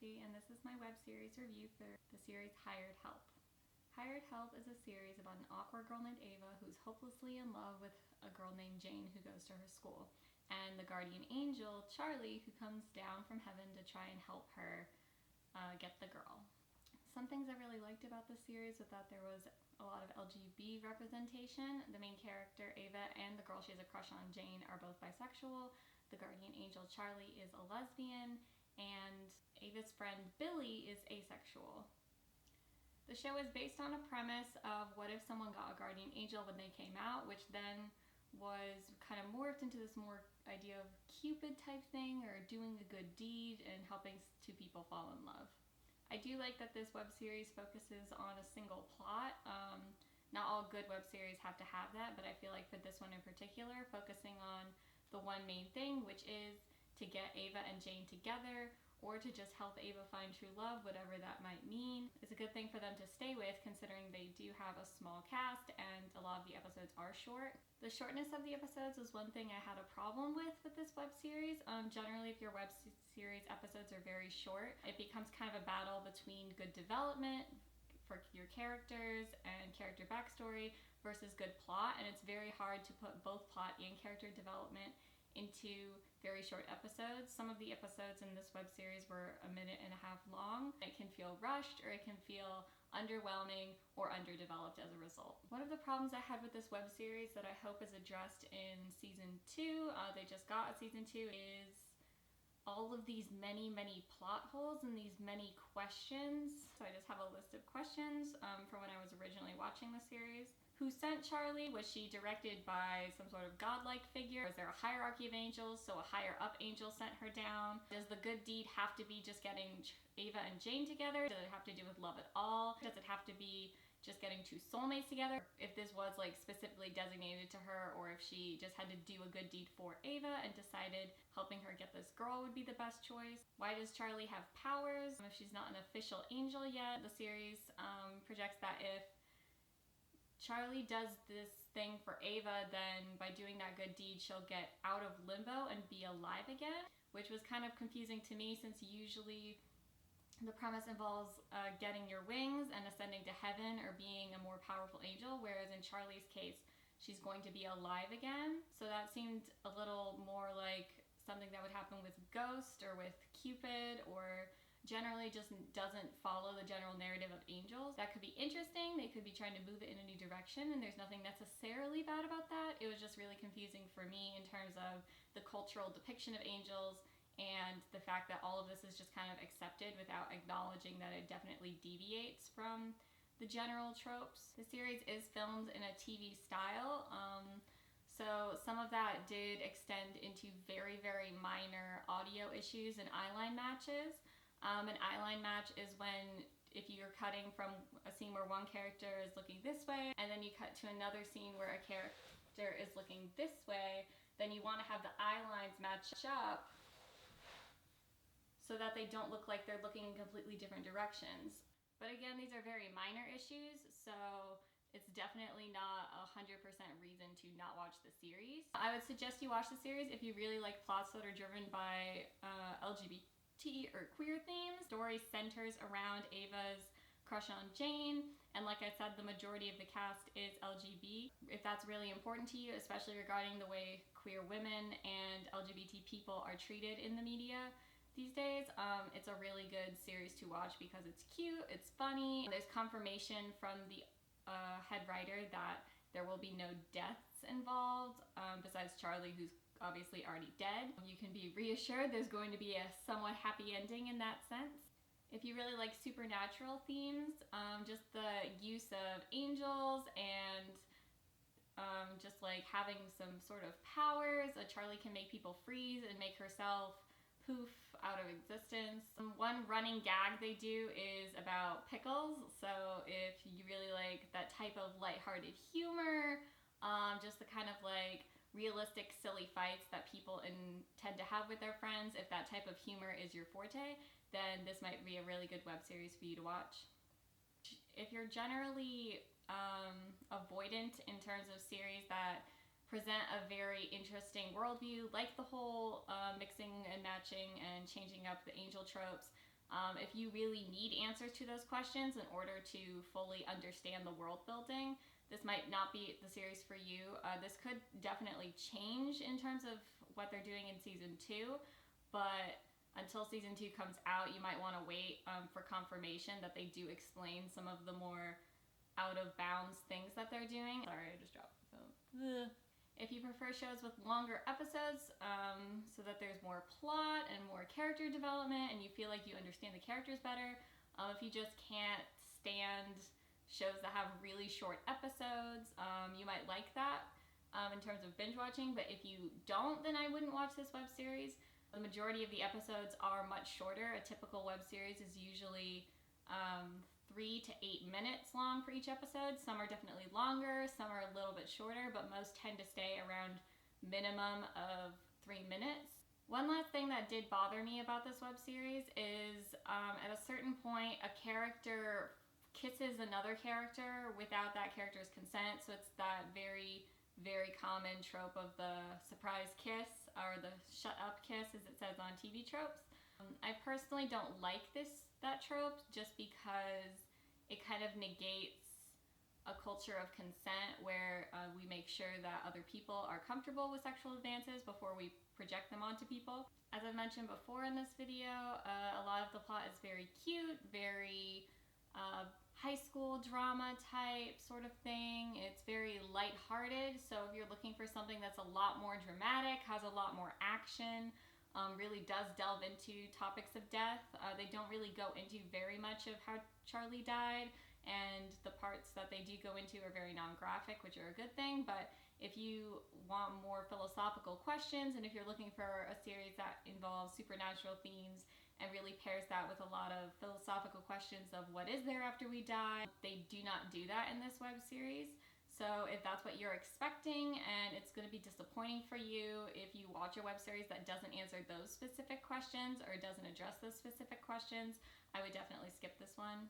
Timothy, and this is my web series review for the series Hired Help. Hired Help is a series about an awkward girl named Ava who's hopelessly in love with a girl named Jane who goes to her school, and the guardian angel, Charlie, who comes down from heaven to try and help her get the girl. Some things I really liked about this series was that there was a lot of LGBT representation. The main character, Ava, and the girl she has a crush on, Jane, are both bisexual. The guardian angel, Charlie, is a lesbian, and Ava's friend, Billy, is asexual. The show is based on a premise of what if someone got a guardian angel when they came out, which then was kind of morphed into this more idea of Cupid type thing, or doing a good deed and helping two people fall in love. I do like that this web series focuses on a single plot. Not all good web series have to have that, but I feel like for this one in particular, focusing on the one main thing, which is to get Ava and Jane together, or to just help Ava find true love, whatever that might mean. It's a good thing for them to stay with, considering they do have a small cast and a lot of the episodes are short. The shortness of the episodes was one thing I had a problem with this web series. Generally, if your web series episodes are very short, it becomes kind of a battle between good development for your characters and character backstory versus good plot, and it's very hard to put both plot and character development into very short episodes. Some of the episodes in this web series were a minute and a half long. It can feel rushed, or it can feel underwhelming or underdeveloped as a result. One of the problems I had with this web series that I hope is addressed in season 2, they just got a season 2, is all of these many plot holes and these many questions. So I just have a list of questions from when I was originally watching the series. Who sent Charlie? Was she directed by some sort of godlike figure? Was there a hierarchy of angels, so a higher up angel sent her down? Does the good deed have to be just getting Ava and Jane together? Does it have to do with love at all? Does it have to be just getting two soulmates together? If this was like specifically designated to her, or if she just had to do a good deed for Ava and decided helping her get this girl would be the best choice? Why does Charlie have powers if she's not an official angel yet? The series projects that if Charlie does this thing for Ava, then by doing that good deed, she'll get out of limbo and be alive again, which was kind of confusing to me, since usually the premise involves getting your wings and ascending to heaven or being a more powerful angel, whereas in Charlie's case, she's going to be alive again. So that seemed a little more like something that would happen with Ghost or with Cupid, or generally just doesn't follow the general narrative of angels. That could be interesting. They could be trying to move it in a new direction, and there's nothing necessarily bad about that. It was just really confusing for me in terms of the cultural depiction of angels and the fact that all of this is just kind of accepted without acknowledging that it definitely deviates from the general tropes. The series is filmed in a TV style, so some of that did extend into very minor audio issues and eyeline matches. An eyeline match is when, if you're cutting from a scene where one character is looking this way, and then you cut to another scene where a character is looking this way, then you want to have the eye lines match up so that they don't look like they're looking in completely different directions. But again, these are very minor issues, so it's definitely not 100% reason to not watch the series. I would suggest you watch the series if you really like plots that are driven by LGBT or queer themes. Story centers around Ava's crush on Jane, and like I said, the majority of the cast is LGBT. If that's really important to you, especially regarding the way queer women and LGBT people are treated in the media these days, it's a really good series to watch because it's cute, it's funny. There's confirmation from the head writer that there will be no deaths involved, besides Charlie, who's obviously already dead. You can be reassured there's going to be a somewhat happy ending in that sense. If you really like supernatural themes, just the use of angels and just like having some sort of powers, Charlie can make people freeze and make herself poof out of existence. One running gag they do is about pickles, so if you really like that type of lighthearted humor, just the kind of like realistic, silly fights that people tend to have with their friends, if that type of humor is your forte, then this might be a really good web series for you to watch. If you're generally avoidant in terms of series that present a very interesting worldview, like the whole mixing and matching and changing up the angel tropes, If you really need answers to those questions in order to fully understand the world building, this might not be the series for you. This could definitely change in terms of what they're doing in season 2, but until season 2 comes out, you might want to wait for confirmation that they do explain some of the more out of bounds things that they're doing. Sorry, I just dropped the phone. If you prefer shows with longer episodes, so that there's more plot and more character development and you feel like you understand the characters better, if you just can't stand shows that have really short episodes, you might like that in terms of binge watching, but if you don't, then I wouldn't watch this web series. The majority of the episodes are much shorter. A typical web series is usually 3 to 8 minutes long for each episode. Some are definitely longer, some are a little bit shorter, but most tend to stay around minimum of 3 minutes. One last thing that did bother me about this web series is at a certain point a character kisses another character without that character's consent, so it's that very, very common trope of the surprise kiss or the shut up kiss as it says on TV tropes. I personally don't like that trope just because it kind of negates a culture of consent where we make sure that other people are comfortable with sexual advances before we project them onto people. As I mentioned before in this video, a lot of the plot is very cute, very high school drama type sort of thing. It's very lighthearted, so if you're looking for something that's a lot more dramatic, has a lot more action, really does delve into topics of death. They don't really go into very much of how Charlie died, and the parts that they do go into are very non-graphic, which are a good thing, but if you want more philosophical questions and if you're looking for a series that involves supernatural themes and really pairs that with a lot of philosophical questions of what is there after we die, they do not do that in this web series. So if that's what you're expecting and it's going to be disappointing for you if you watch a web series that doesn't answer those specific questions or doesn't address those specific questions, I would definitely skip this one.